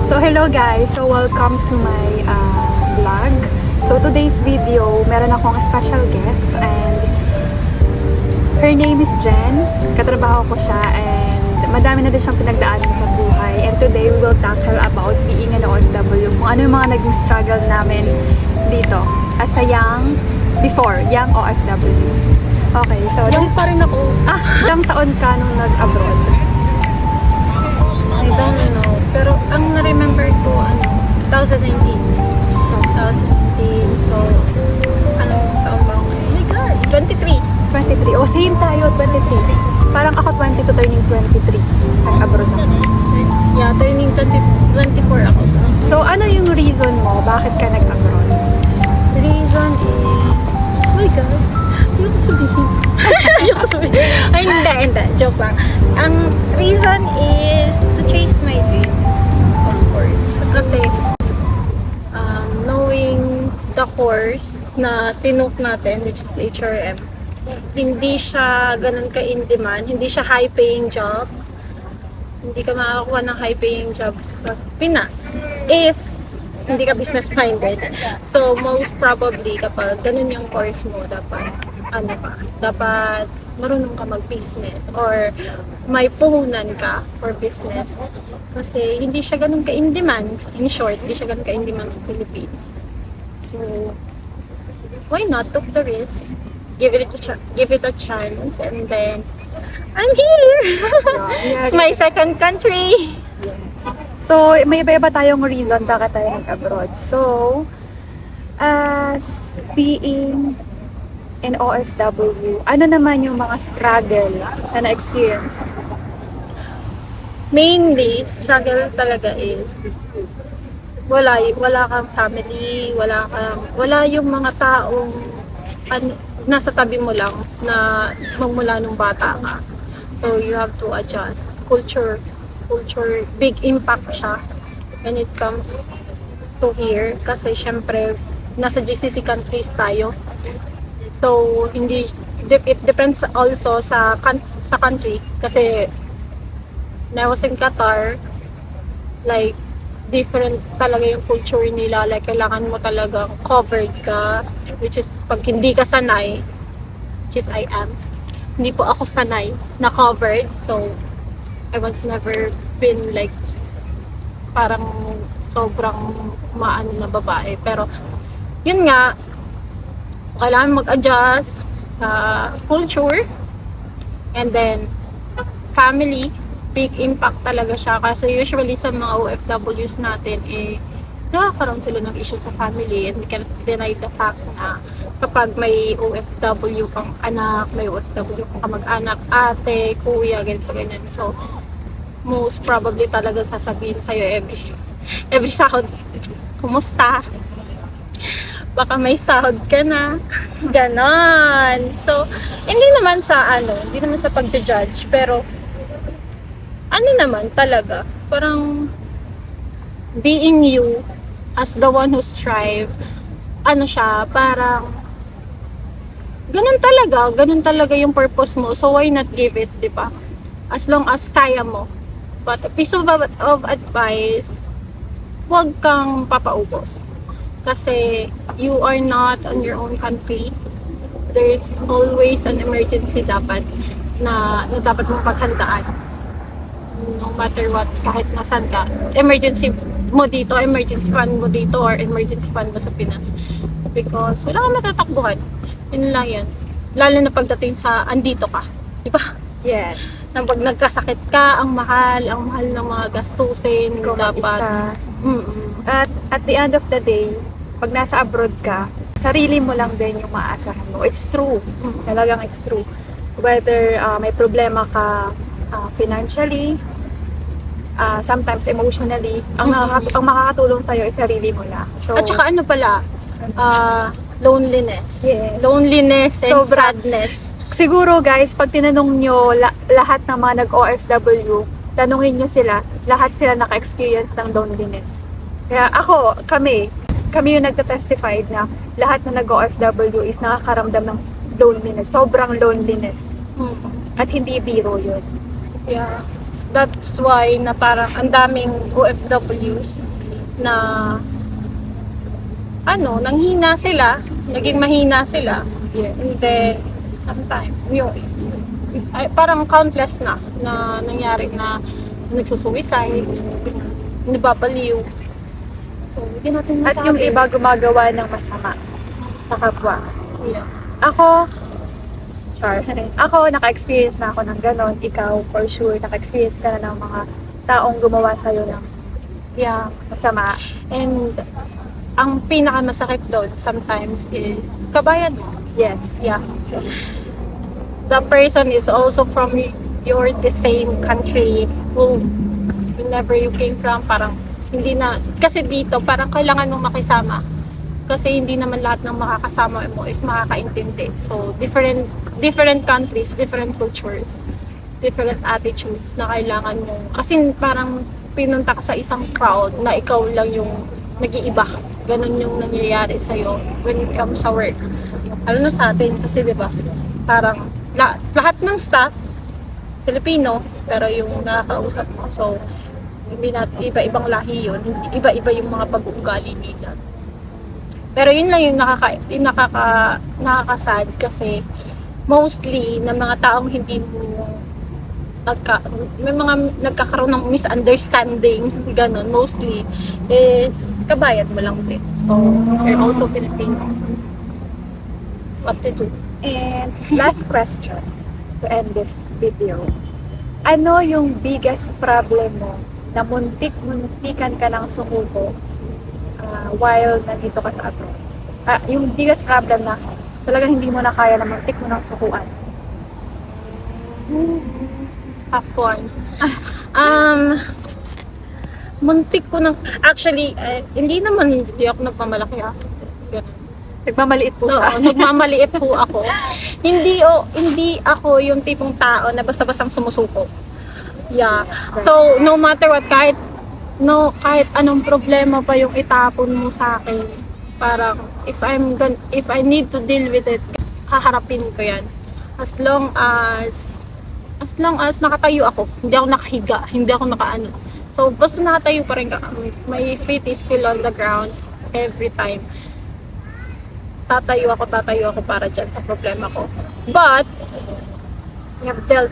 So hello guys, so welcome to my vlog. So today's video, meron akong special guest and her name is Jen. Katrabaho ko siya and madami na din siyang pinagdaanan sa buhay. And today we will tackle about being an OFW. Kung ano yung mga naging struggle namin dito as a young OFW. Okay, so Young pa rin ako. ilang taon ka nung nag-abroad? I don't know. Pero ang na-remember ko, 2019. 2019. So, anong taon ba ako ngayon? Oh my God! 23. 23. Oh, same tayo, 23. Parang ako 22 turning 23. Nag-abroad ako. Yeah, turning 24 ako. So, ano yung reason mo? Bakit ka nag-abroad? Reason is... Oh my God! Ayoko sabihin. Ayoko sabihin. Ay, hindi. Joke lang. Ang reason is to chase my dreams, of course. Kasi, knowing the course na tinuk natin, which is HRM, hindi siya ganun ka-in-demand, hindi siya high-paying job. Hindi ka makakakuha ng high-paying job sa Pinas. If hindi ka business-minded. So, most probably, kapag ganun yung course mo, dapat marunong ka mag-business or may puhunan ka for business. Kasi hindi siya ganun ka-in-demand. In short, hindi siya ganun ka-in-demand sa Philippines. So, why not? Took the risk. Give it a chance, and then I'm here. It's my second country. So, may iba-iba tayong reason bakit tayo nag-abroad. So, as being an OFW, ano naman yung mga struggle na na-experience? Mainly, struggle talaga is wala kang family, wala yung mga taong nasa tabi mo lang na magmula nung bata ka. So you have to adjust. Culture, big impact siya when it comes to here kasi syempre nasa GCC countries tayo. So it depends also sa country kasi when I was in Qatar, like different talaga yung culture nila, like kailangan mo talagang covered ka, which is pag hindi ka sanay, which is I am, hindi po ako sanay na covered, so I was never been like parang sobrang maano na babae, pero yun nga, kailangan mag-adjust sa culture, and then family, big impact talaga siya kasi usually sa mga OFWs natin nakakaroon sila ng issue sa family, and we cannot deny the fact na kapag may OFW kang anak, may OFW kang kamag-anak, ate, kuya, ganito ganyan, so most probably talaga sasabihin sa'yo every sahod, kumusta? Baka may sahod ka na, ganon. So hindi naman sa pag-judge, pero ano naman talaga, parang being you as the one who strive, parang ganun talaga yung purpose mo, so why not give it, di ba? As long as kaya mo. But a piece of advice, huwag kang papaubos kasi you are not on your own country. There's always an emergency dapat na dapat mong paghandaan. No matter what, kahit nasan ka, emergency mo dito, emergency fund mo dito, or emergency fund mo sa Pinas, because wala kang matatakbuhan. Yun lang yan, lalo na pagdating sa andito ka, di ba? Yes. Na pag nagkasakit ka, ang mahal ng mga gastusin, Ikaw dapat mag-isa. At the end of the day, pag nasa abroad ka, sarili mo lang din yung maaasahan mo. It's true. Talagang it's true. Whether may problema ka financially, sometimes emotionally, ang makakatulong sa'yo ay sarili mo lang. So, at saka loneliness. Yes. Loneliness and Sobra. sadness. siguro guys, pag tinanong nyo lahat ng mga nag-OFW, tanungin nyo sila, lahat sila naka-experience ng loneliness. Kaya kami yung nagtatestify na lahat na nag-OFW is nakakaramdam ng loneliness, sobrang loneliness. At hindi biro yun. Yeah. that's why na parang ang daming OFWs na nanghina sila, naging mahina sila. Yes. And then, sometimes, parang countless na nangyari na nagsusuicide, nababaliw. So, hindi natin masabi. At yung iba gumagawa ng masama sa kapwa. Yeah. Ako, naka-experience na ako ng ganon. Ikaw, for sure, naka-experience ka na ng mga taong gumawa sa'yo ng masama. And, ang pinakamasakit doon sometimes is kabayan mo. Yes. Yeah. The person is also from the same country whenever you came from, parang hindi na, kasi dito parang kailangan mong makisama kasi hindi naman lahat ng makakasama mo is makakaintindi. So different countries, different cultures, different attitudes na kailangan mo, kasi parang pinunta ka sa isang crowd na ikaw lang yung nag-iiba. Ganun yung nangyayari sa'yo when it comes sa work. Ano na sa atin, kasi diba, parang lahat ng staff Filipino, pero yung nakakausap mo, so hindi na iba-ibang lahi yun, iba-iba yung mga pag-uugali nila. Pero yun lang yung nakakasad, kasi mostly na mga taong hindi mo may mga nagkakaroon ng misunderstanding, ganun, mostly is kabayan mo lang din. So, they're also Filipino. What to do? And last question to end this video. Ano yung biggest problem mo na muntikan ka ng sumuko while nandito ka sa abroad? Yung biggest problem na talagang hindi mo na kaya na muntik mo ng sukuan. Popcorn. Muntik ko ng... Actually, hindi ako nagmamalaki Ganun. Nagmamaliit po siya. Oo, nagmamaliit po ako. Hindi ako yung tipong tao na basta-bastang sumusuko. Yeah. So, no matter what, kahit anong problema pa yung itapon mo sa akin, parang if I need to deal with it, haharapin ko yan. As long as nakatayo ako, hindi ako nakahiga, hindi ako nakaano. So, basta nakatayo pa rin my feet is still on the ground every time. Tatayo ako para dyan sa problema ko. But, we have dealt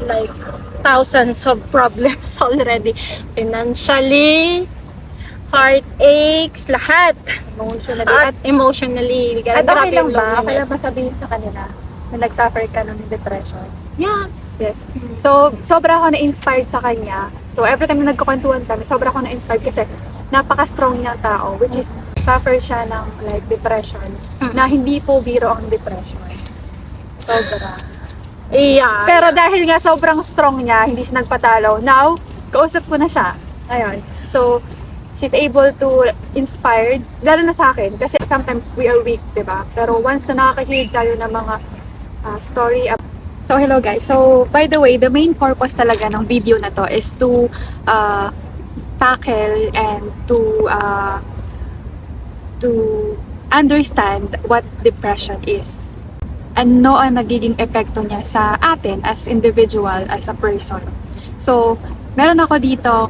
like thousands of problems already. Financially, heartaches, lahat. Emotionally. At okay lang ba? loneliness. Okay lang ba sabihin sa kanila na nag-suffer ka ng depression? Yeah. Yes. So, sobra ako na-inspired sa kanya. So, every time na nagkukwentuhan kami, sobra ako na-inspired kasi napaka-strong niyang tao, which is suffer siya ng like depression, na hindi po biro ang depression. Sobra. Yeah. Pero dahil nga sobrang strong niya, hindi siya nagpatalo. Now, kausap ko na siya. Ayun. So, she's able to inspired, lalo na sa akin, kasi sometimes we are weak, diba? Pero once na nakakahilig tayo ng mga story. So, hello guys. So, by the way, the main purpose talaga ng video na to is to tackle and to understand what depression is. Ano ang nagiging epekto niya sa atin as individual, as a person. So, meron ako dito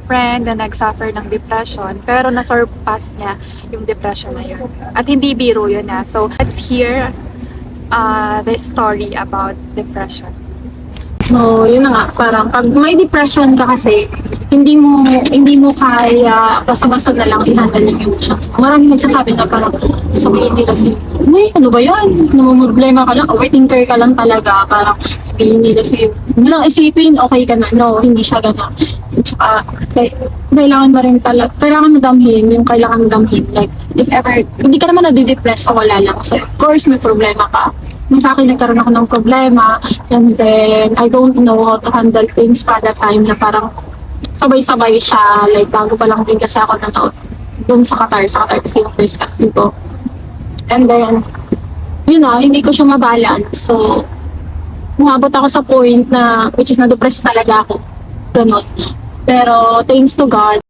friend na nag-suffer ng depression, pero na-surpass niya yung depression na yun. At hindi biro yun na. So, let's hear the story about depression. So, yun na nga, parang pag may depression ka kasi, hindi mo kaya basta-basta na lang i-handle yung emotions. Maraming nagsasabi na parang sabihin nila sa'yo, ano ba yan? Namumroblema ka lang, overthinker ka lang talaga, parang sabihin nila sa'yo, hindi lang isipin, okay ka na. No, hindi siya gano'n. At saka, kailangan mo rin talaga, kailangan mo damhin yung kailangan mo damhin. Like, if ever, hindi ka naman nadidepress sa wala lang. So, of course, may problema ka. Nung sa akin, nagkaroon ako ng problema, and then, I don't know how to handle things pa that time na parang sabay-sabay siya. Like, bago pa lang din kasi ako nanood doon sa Qatar kasi yung first country ko. And then, yun na, hindi ko siya mabalance. So, umabot ako sa point na, which is na-depressed talaga ako. Ganon. Pero, thanks to God,